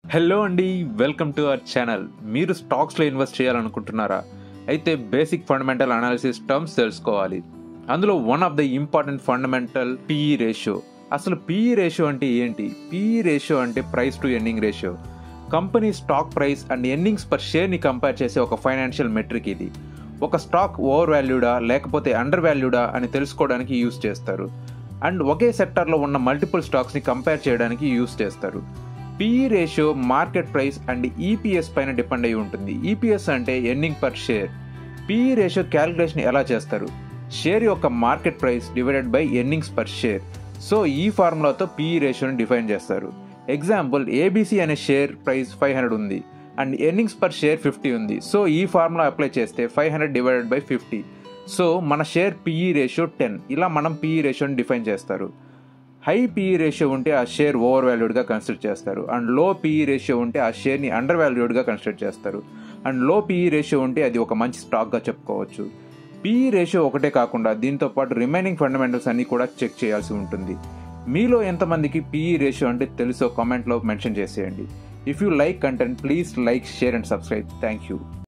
Hello అండి, welcome to our channel. మీరు స్టాక్స్లో ఇన్వెస్ట్ చేయాలనుకుంటున్నారా? అయితే బేసిక్ ఫండమెంటల్ అనాలిసిస్ టర్మ్స్ తెలుసుకోవాలి. అందులో one of the important fundamental PE ratio. అసలు పిఈ రేషియో అంటే ఏంటి? పిఈ రేషియో అంటే price to earning ratio. Company stock price and earnings per షేర్ని కంపేర్ చేసే ఒక ఫైనాన్షియల్ మెట్రిక్ ఇది. ఒక స్టాక్ ఓవర్ వాల్యూడా లేకపోతే అండర్ వాల్యూడా అని తెలుసుకోవడానికి యూస్ చేస్తారు. అండ్ ఒకే సెక్టార్లో ఉన్న మల్టిపుల్ స్టాక్స్ని కంపేర్ చేయడానికి యూస్ చేస్తారు. PE ratio market price and EPS పైన డిపెండ్ అయి ఉంటుంది. ఈపీఎస్ అంటే earning per share. PE ratio calculation ఎలా చేస్తారు? షేర్ యొక్క market price divided by earnings per share. So ఈ ఫార్ములాతో పిఈ రేషియోని డిఫైన్ చేస్తారు. ఎగ్జాంపుల్, ఏబీసీ అనే షేర్ ప్రైస్ 500 ఉంది అండ్ ఎర్నింగ్స్ పర్ షేర్ 50 ఉంది. సో ఈ ఫార్ములా అప్లై చేస్తే 500 డివైడెడ్ బై 50. సో మన షేర్ పిఈ రేషియో 10. ఇలా మనం పిఈ రేషియోని డిఫైన్ చేస్తారు. హై పిఈ రేషియో ఉంటే ఆ షేర్ ఓవర్ వాల్యూడ్గా కన్సిడర్ చేస్తారు. అండ్ లో పిఈ రేషియో ఉంటే ఆ షేర్ని అండర్ వాల్యూడ్గా కన్సిడర్ చేస్తారు. అండ్ లో పిఈ రేషియో ఉంటే అది ఒక మంచి స్టాక్గా చెప్పుకోవచ్చు. పిఈ రేషియో ఒకటే కాకుండా దీంతో పాటు రిమైనింగ్ ఫండమెంటల్స్ అన్ని కూడా చెక్ చేయాల్సి ఉంటుంది. మీలో ఎంతమందికి పిఈ రేషియో అంటే తెలుసో కామెంట్లో మెన్షన్ చేసేయండి. If you like content, please like, share and subscribe. Thank you.